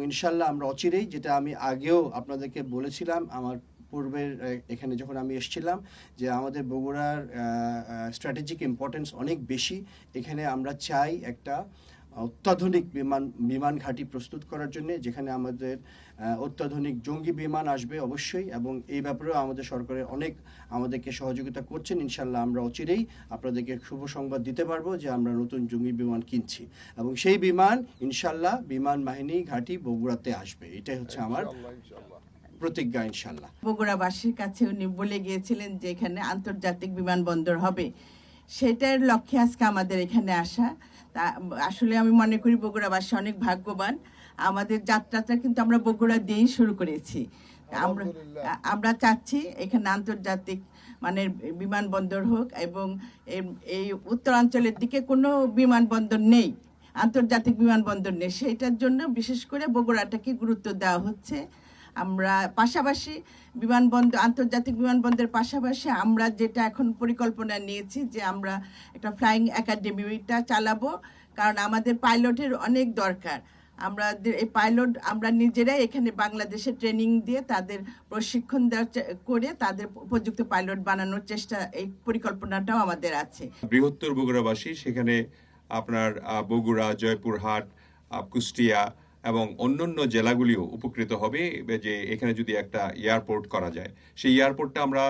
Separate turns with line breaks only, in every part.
ইনশাল্লাহ আমরা অচিরেই, যেটা আমি আগেও আপনাদেরকে বলেছিলাম আমার পূর্বের এখানে যখন আমি এসেছিলাম, যে আমাদের বগুড়ার স্ট্র্যাটেজিক ইম্পর্টেন্স অনেক বেশি। এখানে আমরা চাই একটা অত্যাধুনিক বিমান ঘাঁটি প্রস্তুত করার জন্য, যেখানে আমাদের অত্যাধুনিক জঙ্গি বিমান আসবে অবশ্যই, এবং এই ব্যাপারেও আমাদের সরকারের অনেক আমাদেরকে সহযোগিতা করছেন। ইনশাল্লাহ আমরা অচিরেই আপনাদেরকে শুভ সংবাদ দিতে পারবো যে আমরা নতুন জঙ্গি বিমান কিনছি, এবং সেই বিমান ইনশাল্লাহ বিমান বাহিনী ঘাঁটি বগুড়াতে আসবে। এটাই হচ্ছে আমার প্রতিজ্ঞা ইনশাল্লাহ।
বগুড়াবাসীর কাছে উনি বলে গিয়েছিলেন যে এখানে আন্তর্জাতিক বিমানবন্দর হবে, সেটার লক্ষ্যে আজকে আমাদের এখানে আসা। তা আসলে আমি মনে করি বগুড়াবাসী অনেক ভাগ্যবান। আমাদের যাত্রাটা কিন্তু আমরা বগুড়া দিয়েই শুরু করেছি। আমরা চাচ্ছি এখানে আন্তর্জাতিক মানের বিমানবন্দর হোক, এবং এই উত্তরাঞ্চলের দিকে কোনো বিমানবন্দর নেই, আন্তর্জাতিক বিমানবন্দর নেই। সেইটার জন্য বিশেষ করে বগুড়াটাকে গুরুত্ব দেওয়া হচ্ছে। আমরা পাশাপাশি আন্তর্জাতিক বিমানবন্দরের পাশাপাশি আমরা যেটা এখন পরিকল্পনা নিয়েছি যে আমরা একটা ফ্লাইং একাডেমিটা চালাবো, কারণ আমাদের পাইলটের অনেক দরকার। এই পাইলট আমরা নিজেরাই এখানে বাংলাদেশে ট্রেনিং দিয়ে তাদের প্রশিক্ষণ করে তাদের উপযুক্ত পাইলট বানানোর চেষ্টা, এই পরিকল্পনাটাও আমাদের আছে।
বৃহত্তর বগুড়াবাসী সেখানে আপনার বগুড়া, জয়পুরহাট, কুষ্টিয়া এবং অন্যান্য জেলাগুলিও উপকৃত হবে যে এখানে যদি একটা এয়ারপোর্ট করা যায়। সেই এয়ারপোর্টটা আমরা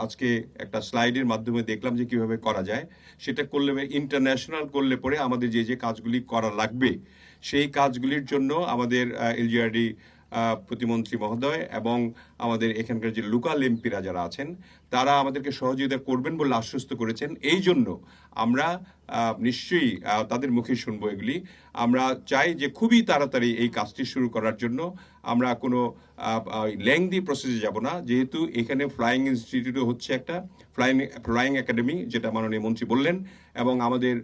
আজকে একটা স্লাইডের মাধ্যমে দেখলাম যে কিভাবে করা যায়। সেটা করলে, ইন্টারন্যাশনাল করলে পরে আমাদের যে যে কাজগুলি করা লাগবে সেই কাজগুলির জন্য আমাদের এলজিআরডি প্রতিমন্ত্রী মহোদয় এবং আমাদের এখানকার যে লোকাল এমপিরা যারা আছেন তারা আমাদেরকে সহযোগিতা করবেন বলে আশ্বস্ত করেছেন। এই জন্য আমরা নিশ্চয়ই তাদের মুখে শুনবো এগুলি। আমরা চাই যে খুবই তাড়াতাড়ি এই কাজটি শুরু করার জন্য। আমরা কোনো লেংদি প্রসেসে যাব না, যেহেতু এখানে ফ্লাইং ইনস্টিটিউট হচ্ছে একটা ফ্লাইং একাডেমি, যেটা মাননীয় মন্ত্রী বললেন, এবং আমাদের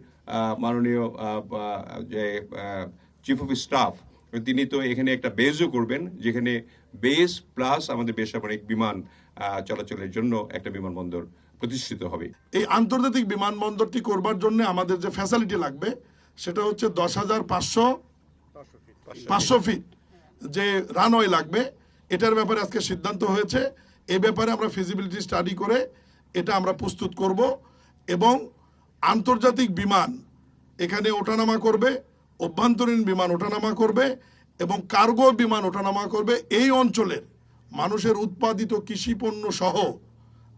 মাননীয় যে চিফ অফ স্টাফ তিনি তো এখানে একটা বেসও করবেন, যেখানে বেস প্লাস আমাদের বেসামরিক বিমান চলাচলের জন্য একটা বিমানবন্দর প্রতিষ্ঠিত হবে।
এই আন্তর্জাতিক বিমানবন্দরটি করবার জন্য আমাদের যে ফ্যাসিলিটি লাগবে সেটা হচ্ছে 10,500 ফিট যে রানওয়ে লাগবে। এটার ব্যাপারে আজকে সিদ্ধান্ত হয়েছে। এই ব্যাপারে আমরা ফিজিবিলিটি স্টাডি করে এটা আমরা প্রস্তুত করব, এবং আন্তর্জাতিক বিমান এখানে ওঠানামা করবে, অভ্যন্তরীণ বিমান ওঠানামা করবে এবং কার্গো বিমান ওঠানামা করবে। এই অঞ্চলের মানুষের উৎপাদিত কৃষি পণ্য সহ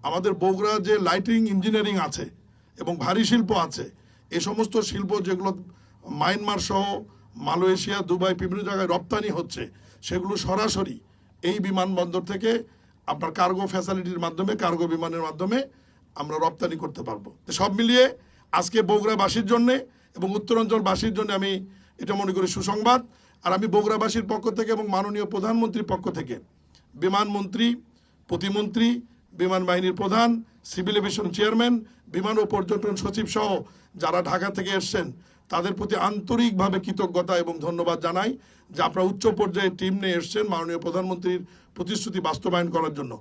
আমাদের বগুড়া যে লাইটিং ইঞ্জিনিয়ারিং আছে এবং ভারী শিল্প আছে, এই সমস্ত শিল্প যেগুলো মায়ানমার সহ মালয়েশিয়া, দুবাই বিভিন্ন জায়গায় রপ্তানি হচ্ছে, সেগুলো সরাসরি এই বিমানবন্দর থেকে আপনার কার্গো ফ্যাসিলিটির মাধ্যমে, কার্গো বিমানের মাধ্যমে আমরা রপ্তানি করতে পারবো। সব মিলিয়ে আজকে বগুড়াবাসীর জন্যে এবং উত্তরাঞ্চলবাসীর জন্য আমি এটা মনে করি সুসংবাদ। আর আমি বগুড়াবাসীর পক্ষ থেকে এবং মাননীয় প্রধানমন্ত্রীর পক্ষ থেকে বিমানমন্ত্রী, প্রতিমন্ত্রী, বিমান বাহিনীর প্রধান, সিভিল এভিয়েশন চেয়ারম্যান, বিমান ও পর্যটন সচিব সহ যারা ঢাকা থেকে এসছেন তাদের প্রতি আন্তরিকভাবে কৃতজ্ঞতা এবং ধন্যবাদ জানাই যে আপনারা উচ্চ পর্যায়ে টিম নিয়ে এসছেন মাননীয় প্রধানমন্ত্রীর প্রতিশ্রুতি বাস্তবায়ন করার জন্য।